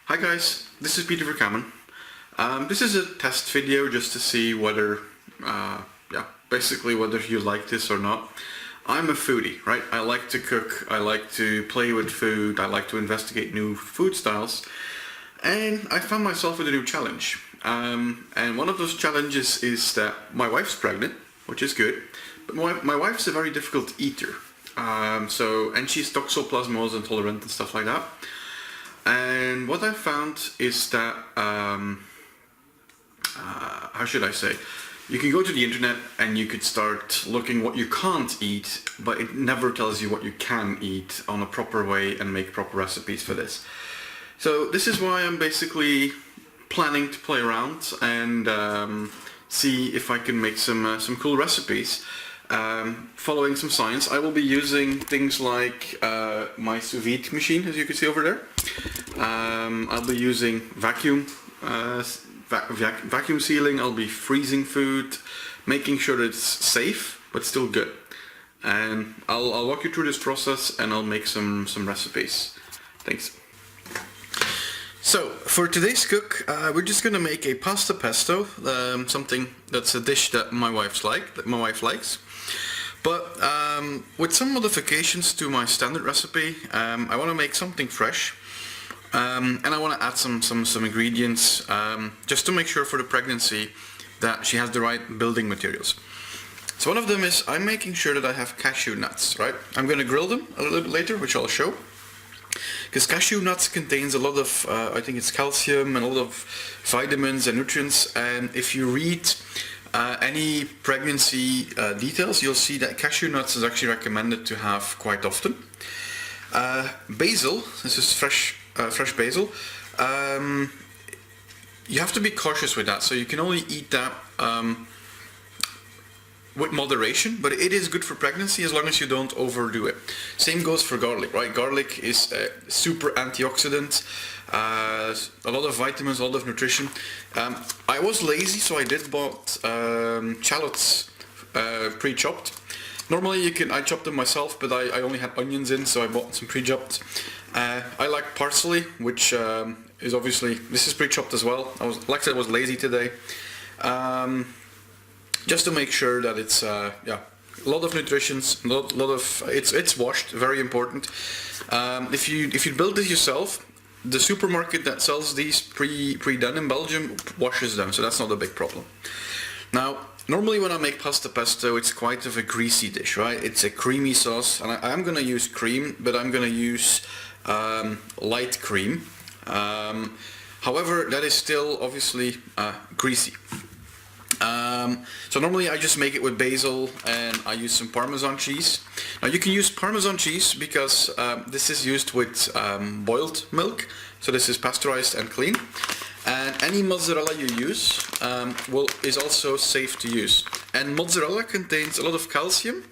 Hi guys, this is Peter Verkamen. This is a test video just to see whether, basically whether you like this or not. I'm a foodie, right? I like to cook, I like to play with food, I like to investigate new food styles, and I found myself with a new challenge. And one of those challenges is that my wife's pregnant, which is good, but my wife's a very difficult eater. And she's toxoplasmose intolerant and stuff like that. And what I found is that, how should I say, you can go to the internet and you could start looking what you can't eat, but it never tells you what you can eat on a proper way and make proper recipes for this. So this is why I'm basically planning to play around and see if I can make some cool recipes. Following some science, I will be using things like my sous vide machine, as you can see over there. I'll be using vacuum sealing. I'll be freezing food, making sure it's safe but still good. And I'll walk you through this process and I'll make some recipes. Thanks. So for today's cook, we're just gonna make a pasta pesto, something that's a dish that my wife likes. But with some modifications to my standard recipe, I want to make something fresh, and I want to add some ingredients just to make sure for the pregnancy that she has the right building materials. So one of them is I'm making sure that I have cashew nuts, right? I'm going to grill them a little bit later, which I'll show. Because cashew nuts contains a lot of, I think it's calcium and a lot of vitamins and nutrients, and if you read any pregnancy details, you'll see that cashew nuts is actually recommended to have quite often. Basil, this is fresh basil. You have to be cautious with that, so you can only eat that with moderation, but it is good for pregnancy as long as you don't overdo it. Same goes for garlic, right? Garlic is a super antioxidant, a lot of vitamins, a lot of nutrition. I was lazy, so I did bought shallots pre-chopped. Normally I chop them myself, but I only had onions in, so I bought some pre-chopped. I like parsley, which is obviously, this is pre-chopped as well. Like I said, I was lazy today. Just to make sure that it's a lot of nutrition, it's washed, very important. If you build this yourself, the supermarket that sells these pre-done in Belgium washes them, so that's not a big problem. Now, normally when I make pasta pesto, it's quite of a greasy dish, right? It's a creamy sauce, and I'm gonna use cream, but I'm gonna use light cream. However, that is still obviously greasy. So normally I just make it with basil and I use some Parmesan cheese. Now you can use Parmesan cheese because this is used with boiled milk, so this is pasteurized and clean. And any mozzarella you use is also safe to use. And mozzarella contains a lot of calcium,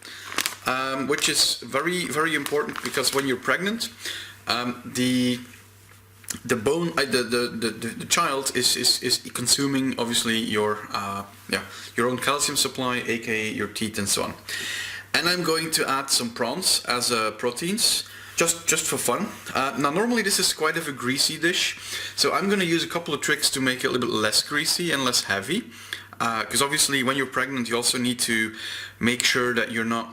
which is very, very important because when you're pregnant, the bone, the child is consuming obviously your own calcium supply, aka your teeth and so on. And I'm going to add some prawns as proteins, just for fun. Now normally this is quite of a greasy dish, so I'm going to use a couple of tricks to make it a little bit less greasy and less heavy. Because obviously when you're pregnant you also need to make sure that you're not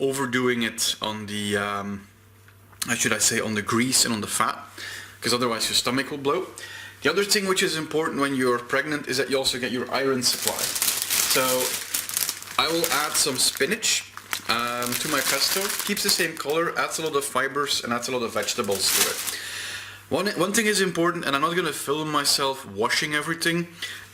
overdoing it on the, how should I say, on the grease and on the fat, because otherwise your stomach will bloat. The other thing which is important when you're pregnant is that you also get your iron supply. So I will add some spinach to my pesto. Keeps the same color, adds a lot of fibers and adds a lot of vegetables to it. One thing is important, and I'm not going to film myself washing everything.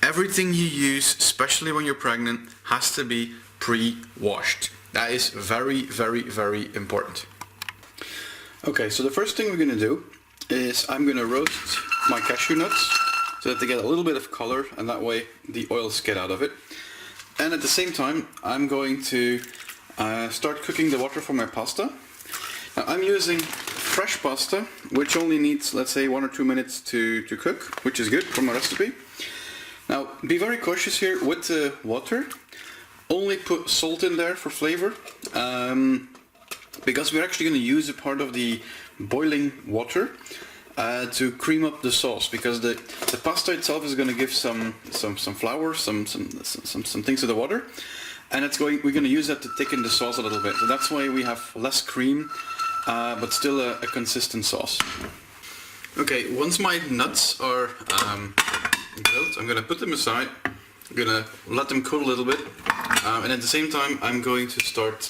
Everything you use, especially when you're pregnant, has to be pre-washed. That is very, very, very important. Okay, so the first thing we're going to do is I'm going to roast my cashew nuts so that they get a little bit of color, and that way the oils get out of it. And at the same time I'm going to start cooking the water for my pasta. Now I'm using fresh pasta, which only needs, let's say, 1 or 2 minutes to cook, which is good for my recipe. Now be very cautious here with the water. Only put salt in there for flavor, because we're actually going to use a part of the boiling water to cream up the sauce, because the pasta itself is going to give some flour, some things to the water, and we're going to use that to thicken the sauce a little bit. So that's why we have less cream, but still a consistent sauce. Okay, once my nuts are built, I'm going to put them aside. I'm going to let them cool a little bit, and at the same time I'm going to start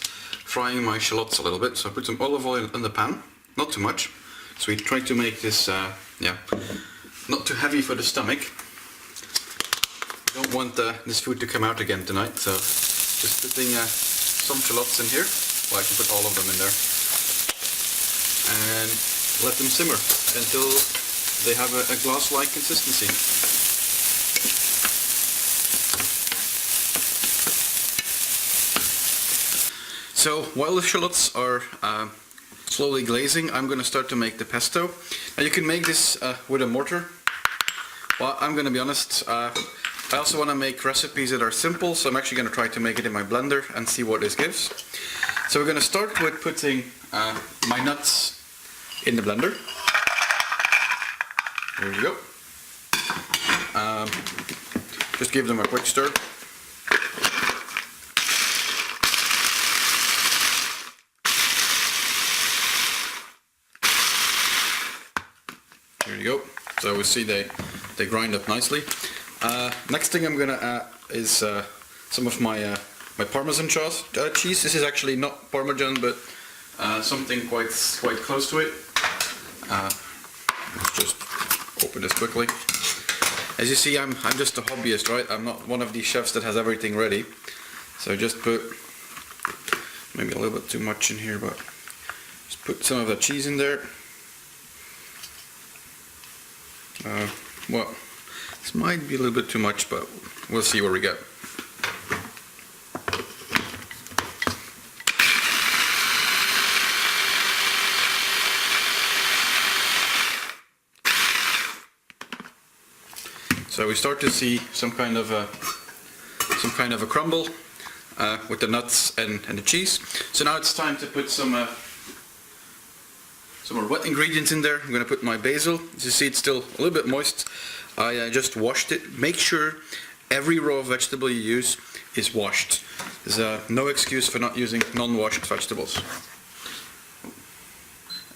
frying my shallots a little bit. So I put some olive oil in the pan, not too much. So we try to make this not too heavy for the stomach. Don't want this food to come out again tonight, so just putting some shallots in here. Well, I can put all of them in there, and let them simmer until they have a glass-like consistency. So while the shallots are slowly glazing, I'm going to start to make the pesto. Now you can make this with a mortar. Well, I'm going to be honest, I also want to make recipes that are simple, so I'm actually going to try to make it in my blender and see what this gives. So we're going to start with putting my nuts in the blender. There we go. Just give them a quick stir. There you go. So we see they grind up nicely. Next thing I'm gonna add is some of my Parmesan cheese. This is actually not Parmesan, but something quite close to it. Let's just open this quickly. As you see, I'm just a hobbyist, right? I'm not one of these chefs that has everything ready. So just put maybe a little bit too much in here, but just put some of the cheese in there. Well, this might be a little bit too much, but we'll see where we go. So we start to see some kind of a crumble with the nuts and the cheese. So now it's time to put some more wet ingredients in there. I'm going to put my basil. As you see, it's still a little bit moist. I just washed it. Make sure every raw vegetable you use is washed. There's no excuse for not using non-washed vegetables.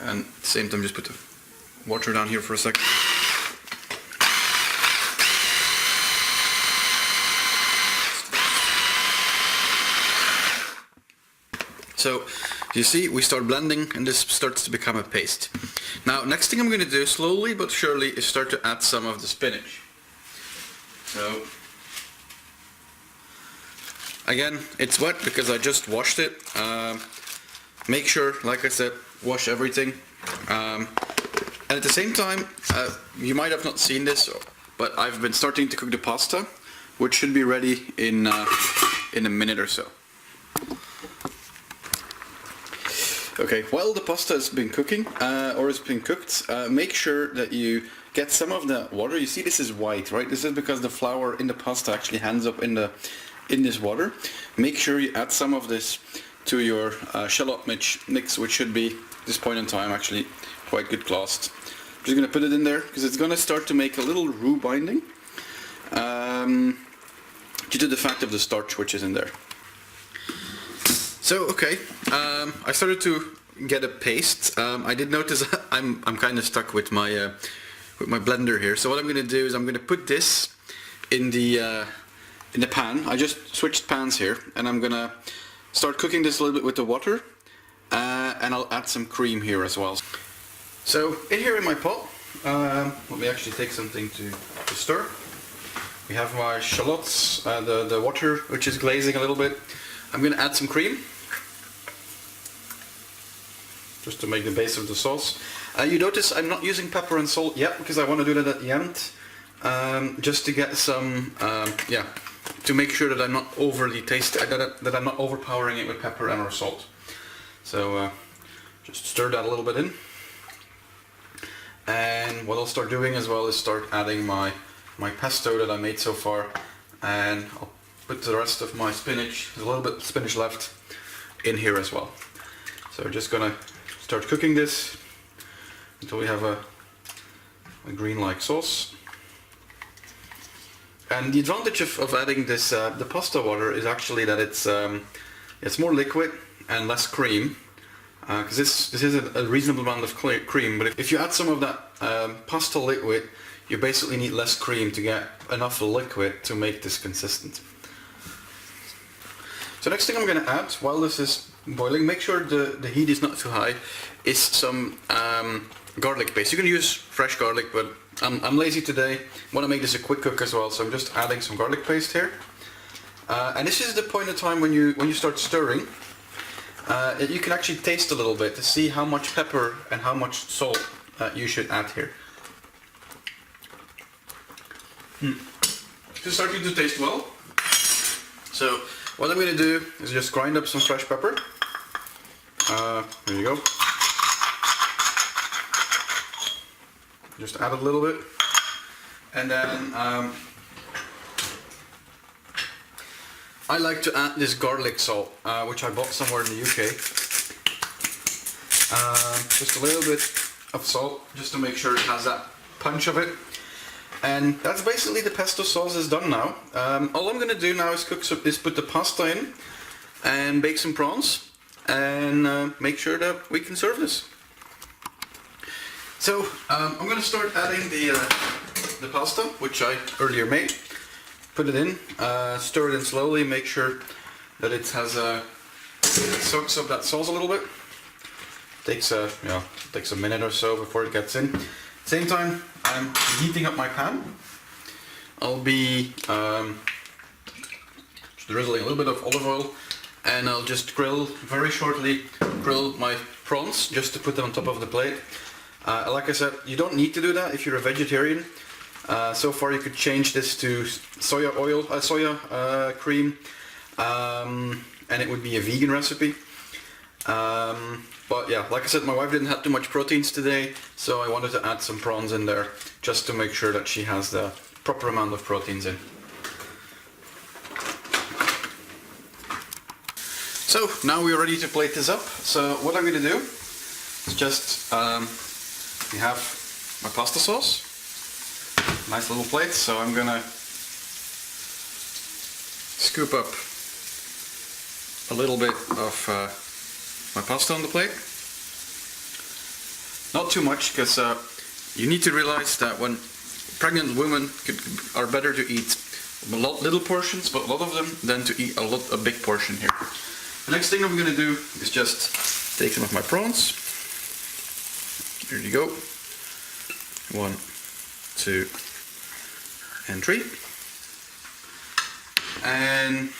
And at the same time, just put the water down here for a second. So you see, we start blending and this starts to become a paste. Now, next thing I'm going to do, slowly but surely, is start to add some of the spinach. So, again, it's wet because I just washed it. Make sure, like I said, wash everything. And at the same time, you might have not seen this, but I've been starting to cook the pasta, which should be ready in a minute or so. Okay, while the pasta has been cooking, or has been cooked, make sure that you get some of the water. You see this is white, right? This is because the flour in the pasta actually ends up in this water. Make sure you add some of this to your shallot mix, which should be, at this point in time, actually quite good classed. I'm just going to put it in there, because it's going to start to make a little roux binding, due to the fact of the starch which is in there. So okay, I started to get a paste. I did notice I'm kind of stuck with my blender here. So what I'm going to do is I'm going to put this in the pan. I just switched pans here, and I'm going to start cooking this a little bit with the water, and I'll add some cream here as well. So in here in my pot, let me actually take something to stir. We have my shallots, the water which is glazing a little bit. I'm going to add some cream, just to make the base of the sauce. You notice I'm not using pepper and salt yet, because I want to do that at the end, just to get some, to make sure that I'm not overly tasty, that I'm not overpowering it with pepper and or salt. So just stir that a little bit in. And what I'll start doing as well is start adding my pesto that I made so far, and I'll put the rest of my spinach, there's a little bit of spinach left, in here as well. So we're just gonna start cooking this until we have a a green-like sauce. And the advantage of adding this, the pasta water, is actually that it's more liquid and less cream. Because this is a reasonable amount of cream, but if you add some of that pasta liquid, you basically need less cream to get enough liquid to make this consistent. So next thing I'm going to add, while this is boiling, make sure the heat is not too high, is some garlic paste. You can use fresh garlic, but I'm lazy today. I want to make this a quick cook as well, so I'm just adding some garlic paste here. And this is the point of time when you start stirring. You can actually taste a little bit to see how much pepper and how much salt you should add here. It's starting to taste well. So what I'm going to do is just grind up some fresh pepper. There you go. Just add a little bit. And then I like to add this garlic salt, which I bought somewhere in the UK. Just a little bit of salt, just to make sure it has that punch of it. And that's basically the pesto sauce is done now. All I'm going to do now is put the pasta in and bake some prawns and make sure that we can serve this. So I'm going to start adding the pasta, which I earlier made. Put it in, stir it in slowly, make sure that it soaks up that sauce a little bit. Takes a minute or so before it gets in. Same time, I'm heating up my pan. I'll be drizzling a little bit of olive oil, and I'll just very shortly grill my prawns just to put them on top of the plate. Like I said, you don't need to do that if you're a vegetarian. So far you could change this to soya cream, and it would be a vegan recipe. But yeah, like I said, my wife didn't have too much proteins today, so I wanted to add some prawns in there just to make sure that she has the proper amount of proteins in. So now we're ready to plate this up. So what I'm going to do is just, we have my pasta sauce. Nice little plate, so I'm gonna scoop up a little bit of my pasta on the plate. Not too much, because you need to realize that when pregnant women are better to eat little portions, but a lot of them, than to eat a big portion here. The next thing I'm gonna do is just take some of my prawns. Here you go. 1, 2, and 3, and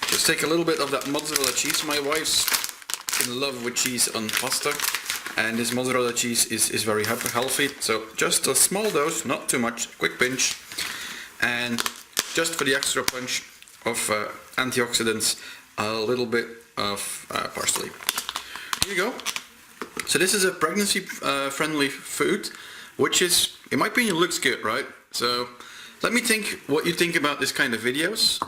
just take a little bit of that mozzarella cheese. My wife's in love with cheese on pasta, and this mozzarella cheese is very healthy, so just a small dose, not too much, quick pinch, and just for the extra punch of antioxidants, a little bit of parsley. Here you go. So this is a pregnancy friendly food, which is, in my opinion, looks good, right? So let me think what you think about this kind of videos.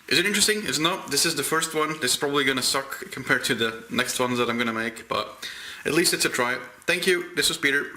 Is it interesting? It's not. This is the first one. This is probably gonna suck compared to the next ones that I'm gonna make, but at least it's a try. Thank you. This was Peter.